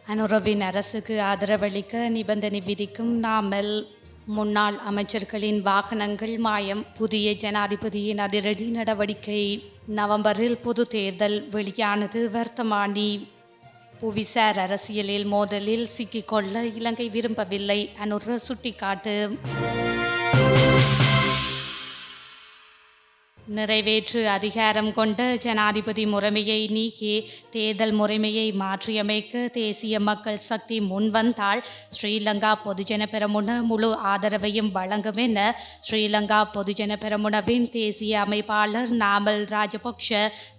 அனுரவின் அரசுக்கு ஆதரவளிக்க நிபந்தனை விதிக்கும் நாமல். முன்னாள் அமைச்சர்களின் வாகனங்கள் மாயம், புதிய ஜனாதிபதியின் அதிரடி நடவடிக்கை. நவம்பரில் பொது தேர்தல் வெளியானது வர்த்தமானி. புவிசார் அரசியலில் மோதலில் சிக்கிக்கொள்ள இலங்கை விரும்பவில்லை, அனுர சுட்டிக்காட்டு. நிறைவேற்று அதிகாரம் கொண்ட ஜனாதிபதி முறைமையை நீக்கி தேர்தல் முறைமையை மாற்றியமைக்க தேசிய மக்கள் சக்தி முன்வந்தால் ஸ்ரீலங்கா பொதுஜன பெரமுன முழு ஆதரவையும் வழங்கும் என ஸ்ரீலங்கா பொதுஜன பெரமுனவின் தேசிய அமைப்பாளர் நாமல் ராஜபக்ஷ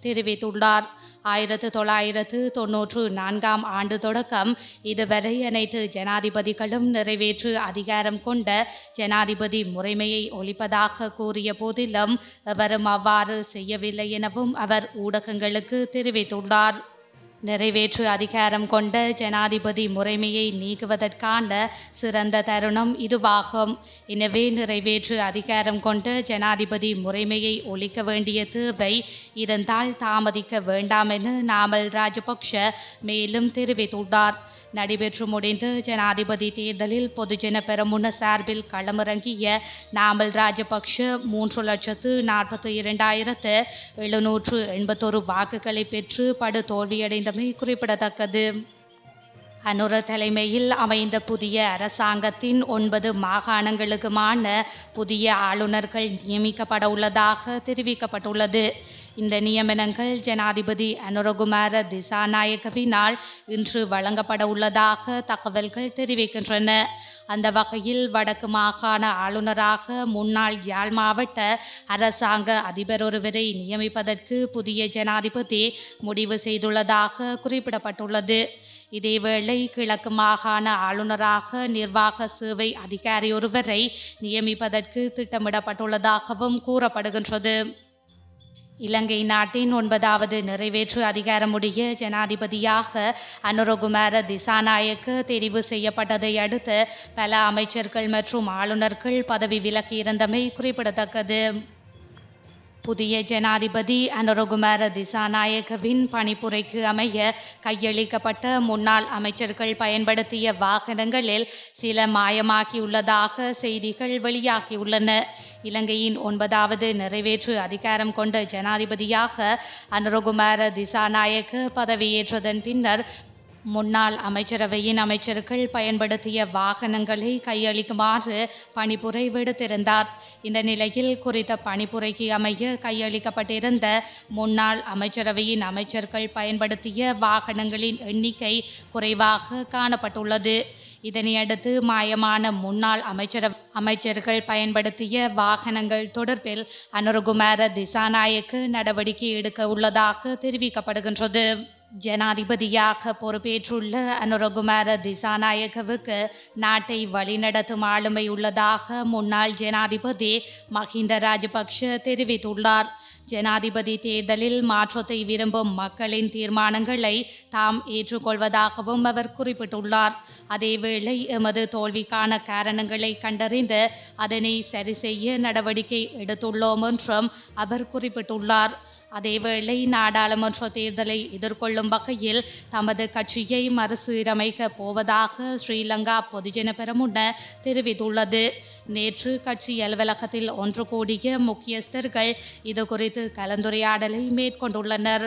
தெரிவித்துள்ளார். 1994 ஆண்டு தொடக்கம் இதுவரை அனைத்து ஜனாதிபதிகளும் நிறைவேற்று அதிகாரம் கொண்ட ஜனாதிபதி முறைமையை ஒழிப்பதாக கூறிய போதிலும் எவரும் அவ்வாறு செய்யவில்லை எனவும் அவர் ஊடகங்களுக்கு தெரிவித்துள்ளார். நிறைவேற்று அதிகாரம் கொண்ட ஜனாதிபதி முறைமையை நீக்குவதற்கான சிறந்த தருணம் இதுவாகும். எனவே நிறைவேற்று அதிகாரம் கொண்ட ஜனாதிபதி முறைமையை ஒழிக்க வேண்டிய தேவை இருந்தால் தாமதிக்க வேண்டாம் என நாமல் ராஜபக்ஷ மேலும் தெரிவித்துள்ளார். நடைபெற்று முடிந்த ஜனாதிபதி தேர்தலில் பொதுஜன பெரமுன சார்பில் களமிறங்கிய நாமல் ராஜபக்ஷ 3,42,781 வாக்குகளை பெற்று படு தோல்வியடைந்தமை குறிப்பிடத்தக்கது. அனுர தலைமையில் அமைந்த புதிய அரசாங்கத்தின் 9 மாகாணங்களுக்குமான புதிய ஆளுநர்கள் நியமிக்கப்பட உள்ளதாக தெரிவிக்கப்பட்டுள்ளது. இந்த நியமனங்கள் ஜனாதிபதி அனுரகுமார திசாநாயக்கவினால் இன்று வழங்கப்பட உள்ளதாக தகவல்கள் தெரிவிக்கின்றன. அந்த வகையில் வடக்கு மாகாண ஆளுநராக முன்னாள் யாழ் மாவட்ட அரசாங்க அதிபர் ஒருவரை நியமிப்பதற்கு புதிய ஜனாதிபதி முடிவு செய்துள்ளதாக குறிப்பிடப்பட்டுள்ளது. இதேவேளை கிழக்கு மாகாண ஆளுநராக நிர்வாக சேவை அதிகாரி ஒருவரை நியமிப்பதற்கு திட்டமிடப்பட்டுள்ளதாகவும் கூறப்படுகின்றது. இலங்கை நாட்டின் 9வது நிறைவேற்று அதிகாரமுடைய ஜனாதிபதியாக அனுரகுமார திசாநாயக்க தெரிவு செய்யப்பட்டதை அடுத்து பல அமைச்சர்கள் மற்றும் ஆளுநர்கள் பதவி விலகியிருந்தமை குறிப்பிடத்தக்கது. புதிய ஜனாதிபதி அனுரகுமார திசாநாயக்கவின் பணிப்புரைக்கு அமைய கையளிக்கப்பட்ட முன்னாள் அமைச்சர்கள் பயன்படுத்திய வாகனங்களில் சில மாயமாக்கியுள்ளதாக செய்திகள் வெளியாகியுள்ளன. இலங்கையின் 9வது நிறைவேற்று அதிகாரம் கொண்ட ஜனாதிபதியாக அனுரகுமார திசாநாயக்க பதவியேற்றதன் பின்னர் முன்னாள் அமைச்சரவையின் அமைச்சர்கள் பயன்படுத்திய வாகனங்களை கையளிக்குமாறு பணிப்புரை விடுத்திருந்தார். இந்த நிலையில் குறித்த பணிப்புரைக்கு அமைய கையளிக்கப்பட்டிருந்த முன்னாள் அமைச்சரவையின் அமைச்சர்கள் பயன்படுத்திய வாகனங்களின் எண்ணிக்கை குறைவாக காணப்பட்டுள்ளது. இதனையடுத்து மாயமான முன்னாள் அமைச்சர்கள் பயன்படுத்திய வாகனங்கள் தொடர்பில் அனுரகுமார திசாநாயக்க நடவடிக்கை எடுக்க உள்ளதாக தெரிவிக்கப்படுகின்றது. ஜனாதிபதியாக பொறுப்பேற்றுள்ள அனுரகுமார திசாநாயக்கவுக்கு நாட்டை வழிநடத்தும் ஆளுமை உள்ளதாக முன்னாள் ஜனாதிபதி மஹிந்த ராஜபக்ஷ தெரிவித்துள்ளார். ஜனாதிபதி தேர்தலில் மாற்றத்தை விரும்பும் மக்களின் தீர்மானங்களை தாம் ஏற்றுக்கொள்வதாகவும் அவர் குறிப்பிட்டுள்ளார். அதேவேளை எமது தோல்விக்கான காரணங்களை கண்டறிந்து அதனை சரி செய்ய நடவடிக்கை எடுத்துள்ளோம் என்றும் அவர் குறிப்பிட்டுள்ளார். அதேவேளை நாடாளுமன்ற தேர்தலை எதிர்கொள்ளும் வகையில் தமது கட்சியை மறுசீரமைக்க போவதாக ஸ்ரீலங்கா பொதுஜன பெரமுன தெரிவித்துள்ளது. நேற்று கட்சி அலுவலகத்தில் ஒன்று கூடிய முக்கியஸ்தர்கள் இது குறித்து கலந்துரையாடலை மேற்கொண்டுள்ளனர்.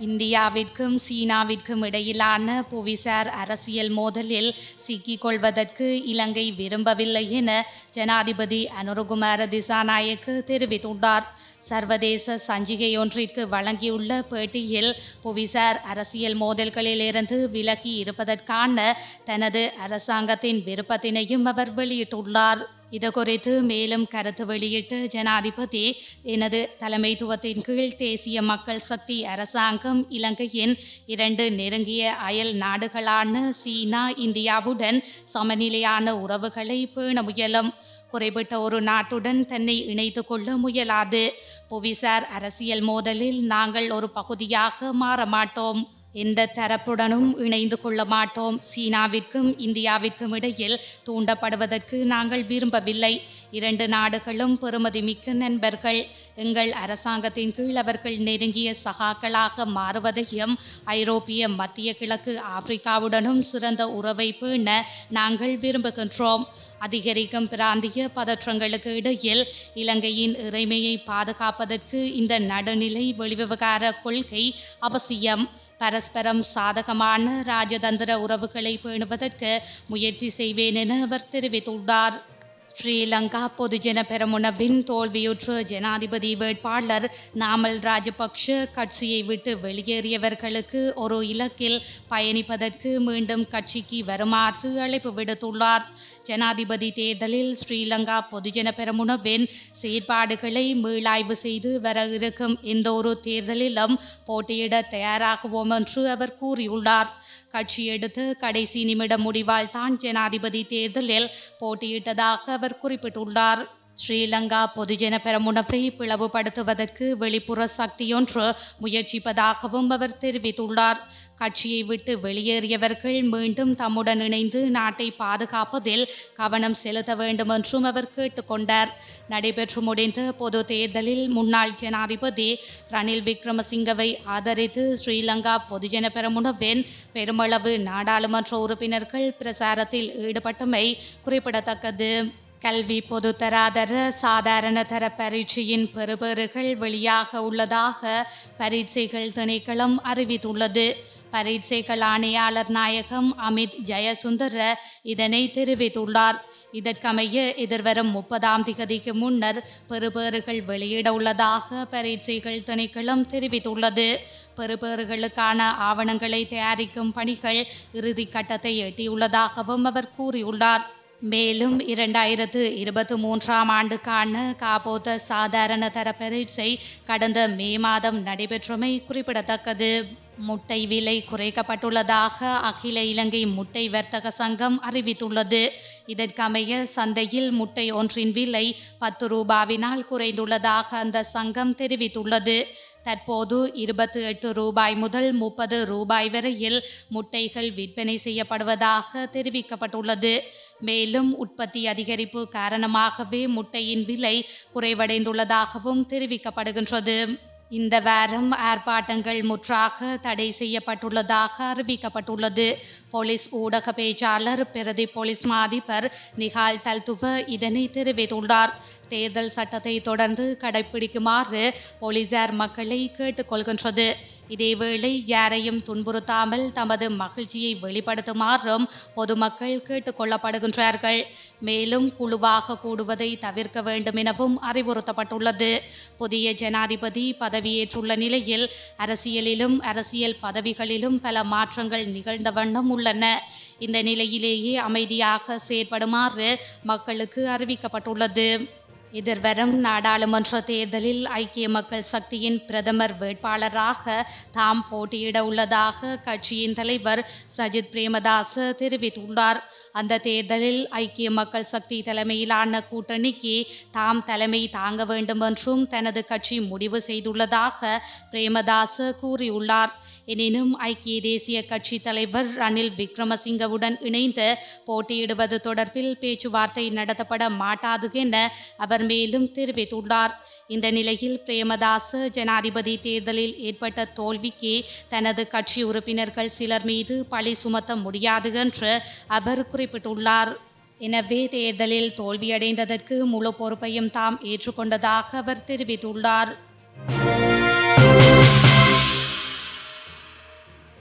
இந்தியாவிற்கும் சீனாவிற்கும் இடையிலான புவிசார் அரசியல் மோதலில் சிக்கிக்கொள்வதற்கு இலங்கை விரும்பவில்லை என ஜனாதிபதி அனுரகுமார திசாநாயக்க தெரிவித்துள்ளார். சர்வதேச சஞ்சிகையொன்றிற்கு வழங்கியுள்ள பேட்டியில் புவிசார் அரசியல் மோதல்களிலிருந்து விலகி இருப்பதற்கான தனது அரசாங்கத்தின் விருப்பத்தினையும் அவர் வெளியிட்டுள்ளார். இது குறித்து மேலும் கருத்து வெளியிட்ட ஜனாதிபதி, எனது தலைமைத்துவத்தின் கீழ் தேசிய மக்கள் சக்தி அரசாங்கம் இலங்கையின் 2 நெருங்கிய அயல் நாடுகளான சீனா, இந்தியாவுடன் சமநிலையான உறவுகளை பேண முயலும். குறிப்பிட்ட ஒரு நாட்டுடன் தன்னை இணைத்து கொள்ள முயலாது. புவிசார் அரசியல் மோதலில் நாங்கள் ஒரு பகுதியாக மாற மாட்டோம். எந்த தரப்புடனும் இணைந்து கொள்ள மாட்டோம். சீனாவிற்கும் இந்தியாவிற்கும் இடையில் தூண்டப்படுவதற்கு நாங்கள் விரும்பவில்லை. இரண்டு நாடுகளும் பெறுமதிமிக்க நண்பர்கள். எங்கள் அரசாங்கத்தின் கீழ் அவர்கள் நெருங்கிய சகாக்களாக மாறுவதையும் ஐரோப்பிய, மத்திய கிழக்கு, ஆப்பிரிக்காவுடனும் சிறந்த உறவை பேண நாங்கள் விரும்புகின்றோம். அதிகரிக்கும் பிராந்திய பதற்றங்களுக்கு இடையில் இலங்கையின் இறைமையை பாதுகாப்பதற்கு இந்த நடுநிலை வெளிவிவகார கொள்கை அவசியம். பரஸ்பரம் சாதகமான ராஜதந்திர உறவுகளை பேணுவதற்கு முயற்சி செய்வேன் என அவர் தெரிவித்துள்ளார். ஸ்ரீலங்கா பொதுஜன பெரமுனவின் தோல்வியுற்ற ஜனாதிபதி வேட்பாளர் நாமல் ராஜபக்ஷ கட்சியை விட்டு வெளியேறியவர்களுக்கு ஒரு இலக்கில் பயணிப்பதற்கு மீண்டும் கட்சிக்கு வருமாறு அழைப்பு விடுத்துள்ளார். ஜனாதிபதி தேர்தலில் ஸ்ரீலங்கா பொதுஜன பெரமுனவின் செயற்பாடுகளை மீளாய்வு செய்து வர இருக்கும் எந்தொரு தேர்தலிலும் போட்டியிட தயாராகுவோம் என்று அவர் கூறியுள்ளார். கட்சி எடுத்த கடைசி நிமிட முடிவால் தான் ஜனாதிபதி தேர்தலில் போட்டியிட்டதாக அவர் குறிப்பிட்டுள்ளார். ஸ்ரீலங்கா பொதுஜன பெரமுனவை பிளவுபடுத்துவதற்கு வெளிப்புற சக்தியொன்று முயற்சிப்பதாகவும் அவர் தெரிவித்துள்ளார். கட்சியை விட்டு வெளியேறியவர்கள் மீண்டும் தம்முடன் இணைந்து நாட்டை பாதுகாப்பதில் கவனம் செலுத்த வேண்டும் என்றும் அவர் கேட்டுக்கொண்டார். நடைபெற்று முடிந்த பொது தேர்தலில் முன்னாள் ஜனாதிபதி ரணில் விக்ரமசிங்கவை ஆதரித்து ஸ்ரீலங்கா பொதுஜன பெரமுனவின் பெருமளவு நாடாளுமன்ற உறுப்பினர்கள் பிரசாரத்தில் ஈடுபட்டமை குறிப்பிடத்தக்கது. கல்வி பொதுத்தராதர சாதாரண தர பரீட்சையின் பெறுபேறுகள் வெளியாக உள்ளதாக பரீட்சைகள் திணைக்களம் அறிவித்துள்ளது. பரீட்சைகள் ஆணையாளர் நாயகம் அமித் ஜெயசுந்தர இதனை தெரிவித்துள்ளார். இதற்கமைய எதிர்வரும் 30ஆம் திகதிக்கு முன்னர் பெறுபேறுகள் வெளியிட உள்ளதாக பரீட்சைகள் திணைக்களம் தெரிவித்துள்ளது. பெறுபேறுகளுக்கான ஆவணங்களை தயாரிக்கும் பணிகள் இறுதி கட்டத்தை எட்டியுள்ளதாகவும் அவர் கூறியுள்ளார். மேலும் 2023ஆம் ஆண்டுக்கான காபோத சாதாரண தர பரீட்சை கடந்த மே மாதம் நடைபெற்றமை குறிப்பிடத்தக்கது. முட்டை விலை குறைக்கப்பட்டுள்ளதாக அகில இலங்கை முட்டை வர்த்தக சங்கம் அறிவித்துள்ளது. இதற்கமைய சந்தையில் முட்டை ஒன்றின் விலை 10 ரூபாவினால் குறைந்துள்ளதாக அந்த சங்கம் தெரிவித்துள்ளது. தற்போது 28 ரூபாய் முதல் 30 ரூபாய் வரையில் முட்டைகள் விற்பனை செய்யப்படுவதாக தெரிவிக்கப்பட்டுள்ளது. மேலும் உற்பத்தி அதிகரிப்பு காரணமாகவே முட்டையின் விலை குறைவடைந்துள்ளதாகவும் தெரிவிக்கப்படுகின்றது. இந்த வாரம் ஆர்ப்பாட்டங்கள் முற்றாக தடை செய்யப்பட்டுள்ளதாக அறிவிக்கப்பட்டுள்ளது. போலீஸ் ஊடக பேச்சாளர் பிரதி போலீஸ் மா அதிபர் நிகால் தல்துவ இதனை தெரிவித்துள்ளார். தேர்தல் சட்டத்தை தொடர்ந்து கடைபிடிக்குமாறு போலீசார் மக்களை கேட்டுக்கொள்கின்றது. இதேவேளை யாரையும் துன்புறுத்தாமல் தமது மகிழ்ச்சியை வெளிப்படுத்துமாறும் பொதுமக்கள் கேட்டுக்கொள்ளப்படுகின்றார்கள். மேலும் குழுவாக கூடுவதை தவிர்க்க வேண்டும் எனவும் அறிவுறுத்தப்பட்டுள்ளது. புதிய ஜனாதிபதி பதவியேற்றுள்ள நிலையில் அரசியலிலும் அரசியல் பதவிகளிலும் பல மாற்றங்கள் நிகழ்ந்த வண்ணம் உள்ளன. இந்த நிலையிலேயே அமைதியாக செயற்படுமாறு மக்களுக்கு அறிவிக்கப்பட்டுள்ளது. எதிர்வரும் நாடாளுமன்ற தேர்தலில் ஐக்கிய மக்கள் சக்தியின் பிரதமர் வேட்பாளராக தாம் போட்டியிட உள்ளதாக கட்சியின் தலைவர் சஜித் பிரேமதாச தெரிவித்துள்ளார். அந்த தேர்தலில் ஐக்கிய மக்கள் சக்தி தலைமையிலான கூட்டணிக்கு தாம் தலைமை தாங்க வேண்டும் என்றும் தனது கட்சி முடிவு செய்துள்ளதாக பிரேமதாச கூறியுள்ளார். எனினும் ஐக்கிய தேசிய கட்சி தலைவர் ரணில் விக்ரமசிங்கவுடன் இணைந்து போட்டியிடுவது தொடர்பில் பேச்சுவார்த்தை நடத்தப்பட மாட்டாது என அவர் மேலும் தெரிவித்துள்ளார். இந்த நிலையில் பிரேமதாச ஜனாதிபதி தேர்தலில் ஏற்பட்ட தோல்விக்கு தனது கட்சி உறுப்பினர்கள் சிலர் மீது பழி சுமத்த முடியாது என்று அவர் குறிப்பிட்டுள்ளார். எனவே தேர்தலில் தோல்வியடைந்ததற்கு முழு பொறுப்பையும் தாம் ஏற்றுக்கொண்டதாக அவர் தெரிவித்துள்ளார்.